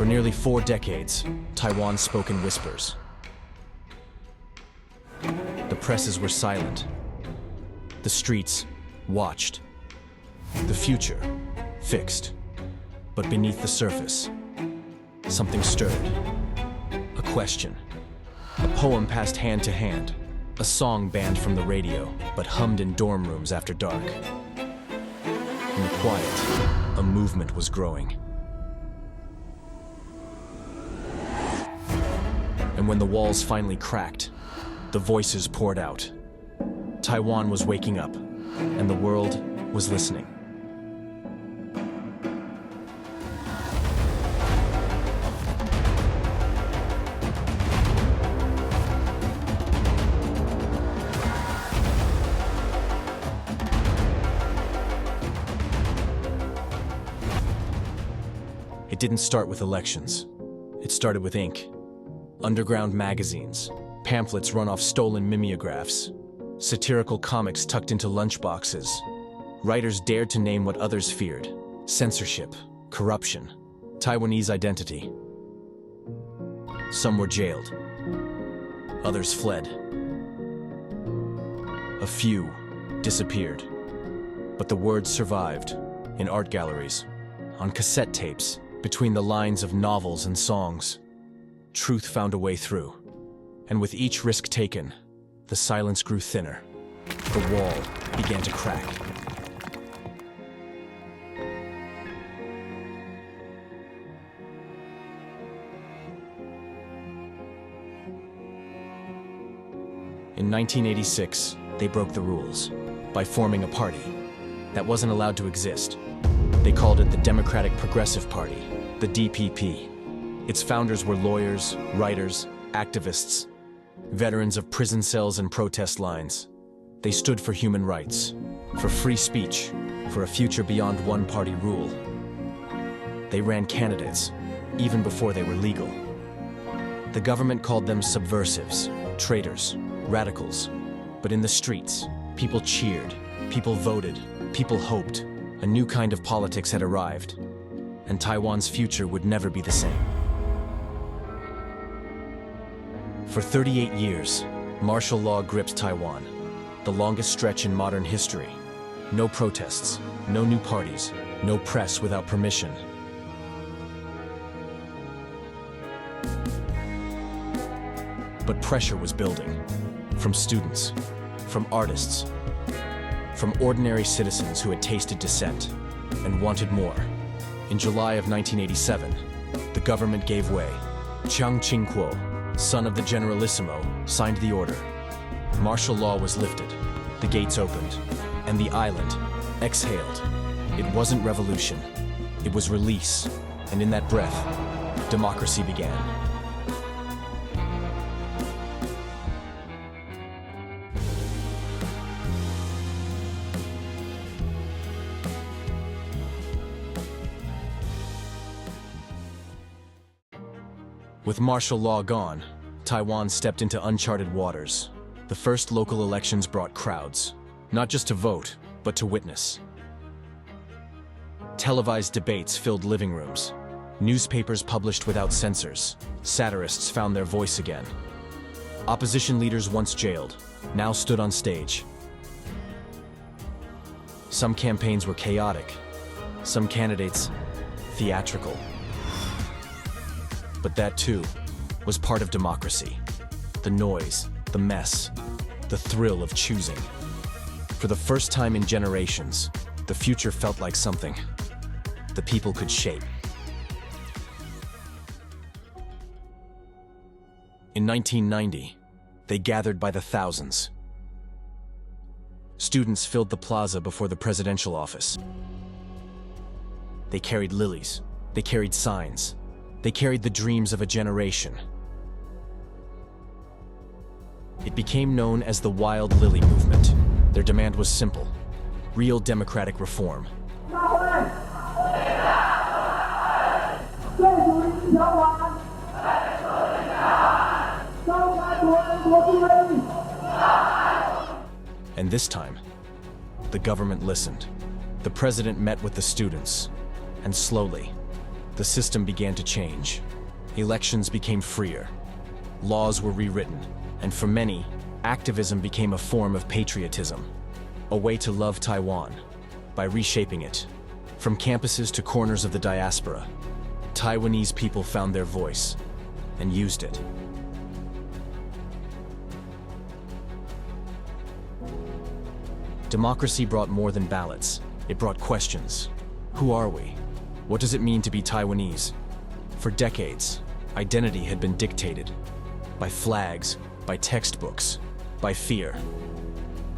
For nearly 4 decades, Taiwan spoke in whispers. The presses were silent. The streets watched. The future fixed. But beneath the surface, something stirred. A question. A poem passed hand to hand. A song banned from the radio, but hummed in dorm rooms after dark. In the quiet, a movement was growing. And when the walls finally cracked, the voices poured out. Taiwan was waking up, and the world was listening. It didn't start with elections. It started with ink. Underground magazines, pamphlets run off stolen mimeographs, satirical comics tucked into lunchboxes. Writers dared to name what others feared: censorship, corruption, Taiwanese identity. Some were jailed. Others fled. A few disappeared. But the words survived in art galleries, on cassette tapes, between the lines of novels and songs. Truth found a way through. And with each risk taken, the silence grew thinner. The wall began to crack. In 1986, they broke the rules by forming a party that wasn't allowed to exist. They called it the Democratic Progressive Party, the DPP. Its founders were lawyers, writers, activists, veterans of prison cells and protest lines. They stood for human rights, for free speech, for a future beyond one-party rule. They ran candidates, even before they were legal. The government called them subversives, traitors, radicals. But in the streets, people cheered, people voted, people hoped. A new kind of politics had arrived, and Taiwan's future would never be the same. For 38 years, martial law gripped Taiwan, the longest stretch in modern history. No protests, no new parties, no press without permission. But pressure was building, from students, from artists, from ordinary citizens who had tasted dissent and wanted more. In July of 1987, the government gave way. Chiang Ching-kuo, son of the Generalissimo, signed the order. Martial law was lifted, the gates opened, and the island exhaled. It wasn't revolution, it was release, and in that breath, democracy began. With martial law gone, Taiwan stepped into uncharted waters. The first local elections brought crowds, not just to vote, but to witness. Televised debates filled living rooms. Newspapers published without censors. Satirists found their voice again. Opposition leaders once jailed, now stood on stage. Some campaigns were chaotic, some candidates theatrical. But that, too, was part of democracy. The noise, the mess, the thrill of choosing. For the first time in generations, the future felt like something the people could shape. In 1990, they gathered by the thousands. Students filled the plaza before the presidential office. They carried lilies, they carried signs. They carried the dreams of a generation. It became known as the Wild Lily Movement. Their demand was simple: real democratic reform. And this time, the government listened. The president met with the students, and slowly, the system began to change. Elections became freer. Laws were rewritten, and for many, activism became a form of patriotism, a way to love Taiwan by reshaping it. From campuses to corners of the diaspora, Taiwanese people found their voice and used it. Democracy brought more than ballots. It brought questions. Who are we? What does it mean to be Taiwanese? For decades, identity had been dictated by flags, by textbooks, by fear.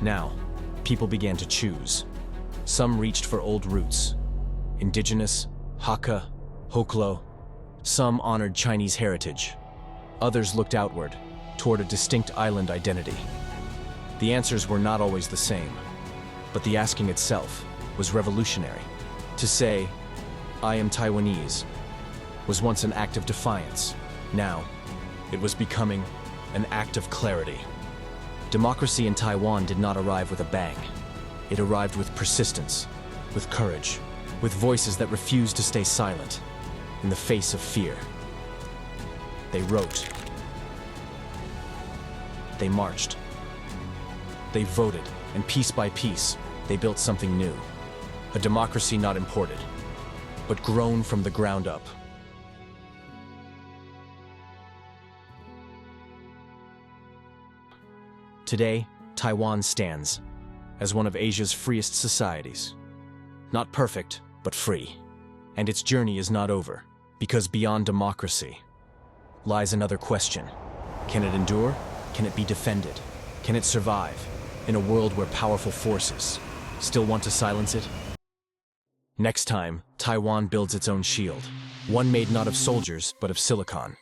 Now, people began to choose. Some reached for old roots, indigenous, Hakka, Hoklo. Some honored Chinese heritage. Others looked outward, toward a distinct island identity. The answers were not always the same, but the asking itself was revolutionary. To say, "I am Taiwanese," was once an act of defiance. Now, it was becoming an act of clarity. Democracy in Taiwan did not arrive with a bang. It arrived with persistence, with courage, with voices that refused to stay silent in the face of fear. They wrote. They marched. They voted, and piece by piece, they built something new. A democracy not imported, but grown from the ground up. Today, Taiwan stands as one of Asia's freest societies. Not perfect, but free. And its journey is not over, because beyond democracy lies another question. Can it endure? Can it be defended? Can it survive in a world where powerful forces still want to silence it? Next time, Taiwan builds its own shield, one made not of soldiers, but of silicon.